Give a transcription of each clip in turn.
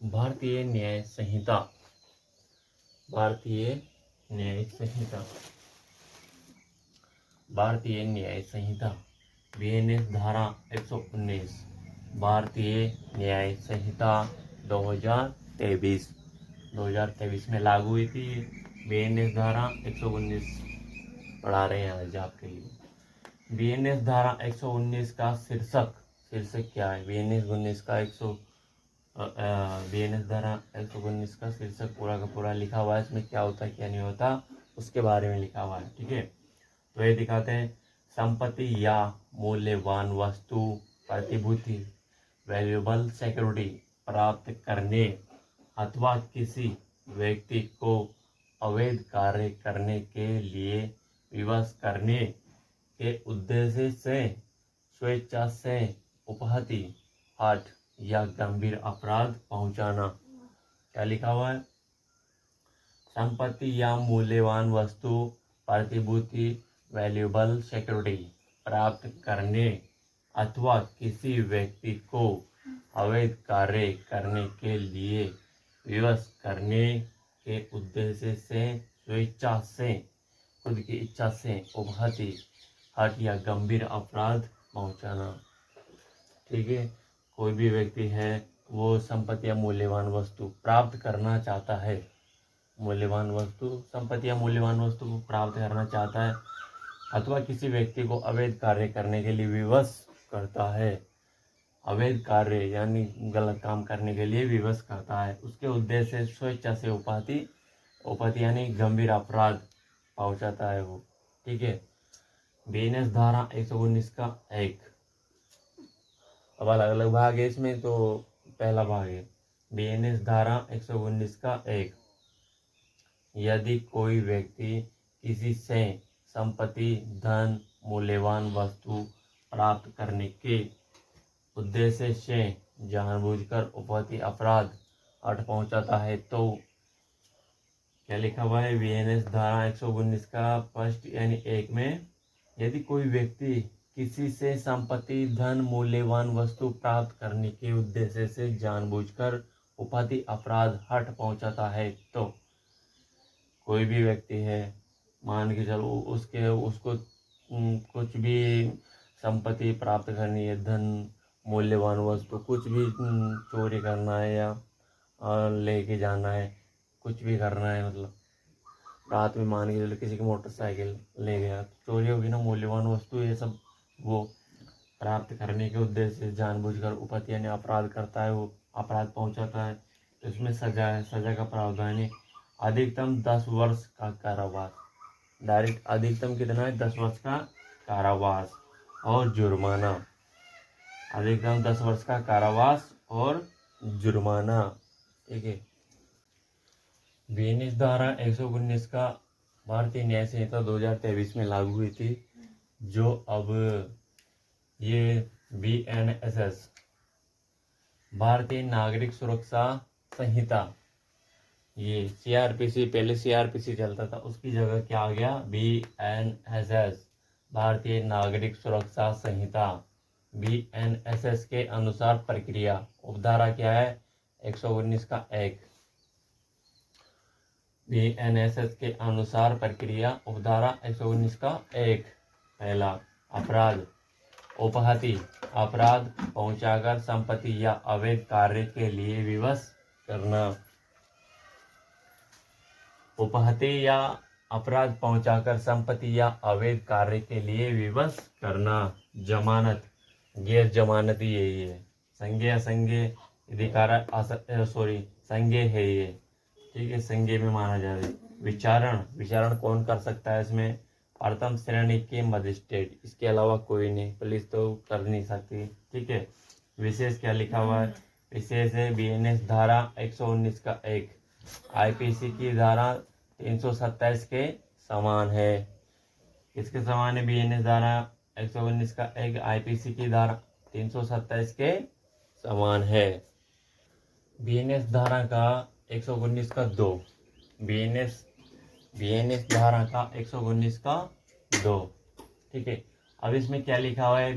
भारतीय न्याय संहिता। भारतीय न्याय संहिता। भारतीय न्याय संहिता बीएनएस धारा 119 भारतीय न्याय संहिता 2023 में लागू हुई थी। बीएनएस धारा 119 पढ़ा रहे हैं आज आपके लिए। बीएनएस धारा 119 का शीर्षक क्या है? बीएनएस धारा 119 का शीर्षक पूरा का पूरा लिखा हुआ है। इसमें क्या होता है क्या नहीं होता उसके बारे में लिखा हुआ है। ठीक है, तो ये दिखाते हैं। संपत्ति या मूल्यवान वस्तु प्रतिभूति वैल्यूएबल सिक्योरिटी प्राप्त करने अथवा किसी व्यक्ति को अवैध कार्य करने के लिए विवश करने के उद्देश्य से स्वेच्छा से उपहति हट या गंभीर अपराध पहुंचाना। क्या लिखा हुआ है? संपत्ति या मूल्यवान वस्तु प्रतिभूति वैल्यूएबल सिक्योरिटी प्राप्त करने अथवा किसी व्यक्ति को अवैध कार्य करने के लिए विवश करने के उद्देश्य से स्वेच्छा से खुद की इच्छा से उपहति हट या गंभीर अपराध पहुंचाना। ठीक है, कोई भी व्यक्ति है वो संपत्ति या मूल्यवान वस्तु प्राप्त करना चाहता है, संपत्ति या मूल्यवान वस्तु को प्राप्त करना चाहता है अथवा किसी व्यक्ति को अवैध कार्य करने के लिए विवश करता है। अवैध कार्य यानी गलत काम करने के लिए विवश करता है, उसके उद्देश्य से स्वेच्छा से उपहति यानी गंभीर अपराध पहुंचाता है वो। ठीक है, बीएनएस धारा 119 का 1। अब अलग अलग भाग है इसमें, तो पहला भाग है बीएनएस धारा 119 का 1। यदि कोई व्यक्ति किसी से संपत्ति धन मूल्यवान वस्तु प्राप्त करने के उद्देश्य से जानबूझकर उपहति अपराध हट पहुंचाता है तो क्या लिखा हुआ है? बीएनएस धारा 119 का फर्स्ट यानी 1 में यदि कोई व्यक्ति किसी से संपत्ति धन मूल्यवान वस्तु प्राप्त करने के उद्देश्य से जानबूझकर उपहति अपराध हट पहुंचाता है तो कोई भी व्यक्ति है, मान के चलो उसको कुछ भी संपत्ति प्राप्त करनी है, धन मूल्यवान वस्तु कुछ भी चोरी करना है या लेके जाना है, कुछ भी करना है, मतलब रात में मान के चलो किसी की मोटरसाइकिल ले गया, चोरी होगी ना, मूल्यवान वस्तु ये सब वो प्राप्त करने के उद्देश्य से जानबूझकर उपहति यानी अपराध करता है, वो अपराध पहुंचाता है तो इसमें सजा है। सजा का प्रावधान है अधिकतम 10 वर्ष का कारावास। डायरेक्ट अधिकतम कितना है? 10 वर्ष का कारावास और जुर्माना। अधिकतम 10 वर्ष का कारावास और जुर्माना। ठीक है, बीएनएस धारा 119 का भारतीय न्याय संहिता 2023 में लागू हुई थी, जो अब ये बीएनएसएस भारतीय नागरिक सुरक्षा संहिता, ये सीआरपीसी, पहले सीआरपीसी चलता था, उसकी जगह क्या आ गया? बीएनएसएस भारतीय नागरिक सुरक्षा संहिता। बीएनएसएस के अनुसार प्रक्रिया उपधारा क्या है? 119 का 1। बीएनएसएस के अनुसार प्रक्रिया उपधारा 119 का 1। पहला, अपराध उपहति अपराध पहुंचाकर संपत्ति या अवैध कार्य के लिए विवश करना। उपहति या अपराध पहुंचाकर संपत्ति या अवैध कार्य के लिए विवश करना। जमानत गैर जमानती यही है, संज्ञेय असंज्ञेय अधिकार संज्ञेय है ये। ठीक है, संज्ञेय में माना जा रहा है। विचारण कौन कर सकता है इसमें? प्रथम श्रेणी के मजिस्ट्रेट, इसके अलावा कोई नहीं, पुलिस तो कर नहीं सकती। ठीक है, विशेष क्या लिखा हुआ है? विशेष है बीएनएस धारा 119 का 1 आईपीसी की धारा 327 के समान है। किसके समान है? बीएनएस धारा 119 का 1 आईपीसी की धारा 327 के समान है। बीएनएस धारा का 119 का 2 बीएनएस धारा का 119 का 2। ठीक है, अब इसमें क्या लिखा हुआ है?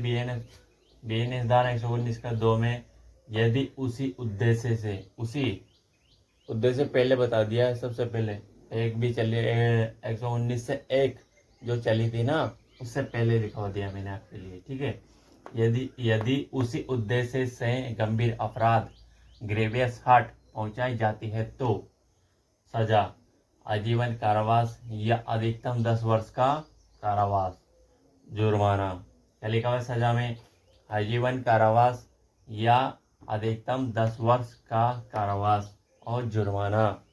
बीएनएस धारा 119 का 2 में यदि उसी उद्देश्य से, उसी उद्देश्य पहले बता दिया है सबसे पहले, एक भी चली 119 से एक जो चली थी ना, उससे पहले लिखवा दिया मैंने आपके लिए, ठीक है। यदि यदि उसी उद्देश्य से गंभीर अपराध ग्रेवियस हार्ट पहुंचाई जाती है तो सजा आजीवन कारावास या अधिकतम 10 वर्ष का कारावास, जुर्माना। क्या लिखा हुआ है सजा में? आजीवन कारावास या अधिकतम 10 वर्ष का कारावास और जुर्माना,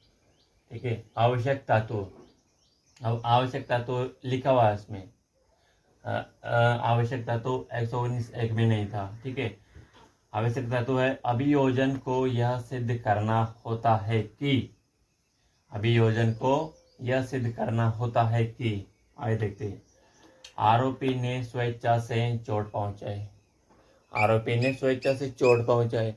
ठीक है। आवश्यक तत्व, अब आवश्यक तत्व लिखा हुआ है इसमें, आवश्यक तत्व 119 एक में नहीं था, ठीक है। आवश्यक तत्व है अभियोजन को यह सिद्ध करना होता है कि, अभियोजन को यह सिद्ध करना होता है कि, आइए देखते हैं। आरोपी ने स्वेच्छा से चोट पहुंचाई, आरोपी ने स्वेच्छा से चोट पहुंचाई,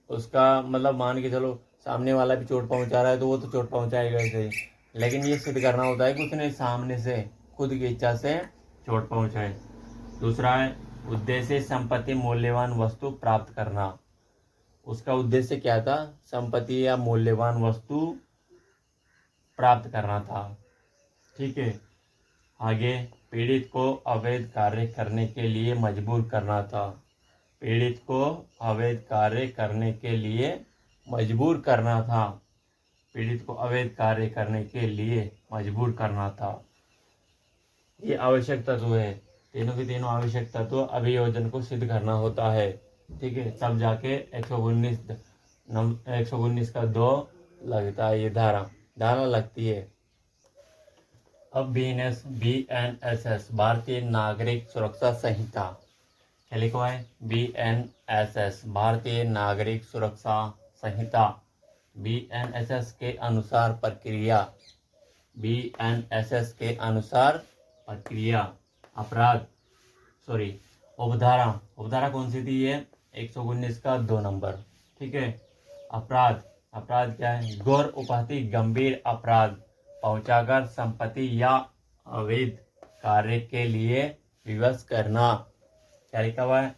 उसका मतलब मान के चलो सामने वाला भी चोट पहुंचा रहा है तो वो तो चोट पहुंचाएगा ऐसे ही, लेकिन ये सिद्ध करना होता है कि उसने सामने से खुद की इच्छा से चोट पहुंचाए। दूसरा है उद्देश्य संपत्ति मूल्यवान वस्तु प्राप्त करना, उसका उद्देश्य क्या था? संपत्ति या मूल्यवान वस्तु प्राप्त करना था, ठीक है। आगे पीड़ित को अवैध कार्य करने के लिए मजबूर करना था, पीड़ित को अवैध कार्य करने के लिए मजबूर करना था, पीड़ित को अवैध कार्य करने के लिए मजबूर करना था। ये आवश्यक तत्व है, तीनों के तीनों आवश्यक तत्व अभियोजन को सिद्ध करना होता है, ठीक है। तब जाके 119 का 2 लगता है, ये धारा लगती है। अब BNSS भारतीय नागरिक सुरक्षा संहिता, क्या लिखा हुआ है? BNSS भारतीय नागरिक सुरक्षा संहिता। BNSS के अनुसार प्रक्रिया, BNSS के अनुसार प्रक्रिया अपराध उपधारा, उपधारा कौन सी थी ये? 119 का 2 नंबर, ठीक है। अपराध, अपराध क्या है? गौर उपाधि गंभीर अपराध पहुंचाकर संपत्ति या अवैध कार्य के लिए विवश करना, क्या लिखा हुआ है?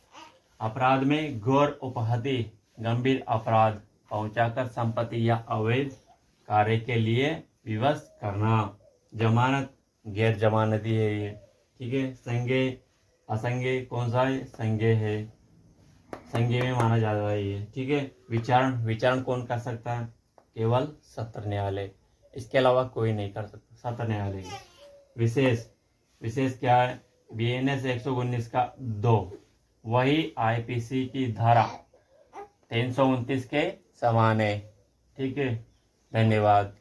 अपराध में गौर उपाधि गंभीर अपराध पहुंचाकर संपत्ति या अवैध कार्य के लिए विवश करना। जमानत गैर जमानती है ये, ठीक है। संज्ञेय असंज्ञेय कौन सा है? संज्ञेय है, संज्ञेय में माना जाता है ये, ठीक है। विचारण, विचारण कौन कर सकता है? केवल सत्र न्यायालय, इसके अलावा कोई नहीं कर सकता, सत्र न्यायालय। विशेष, विशेष क्या है? BNS 119 का 2 वही IPC की धारा 329 के समान है, ठीक है। धन्यवाद।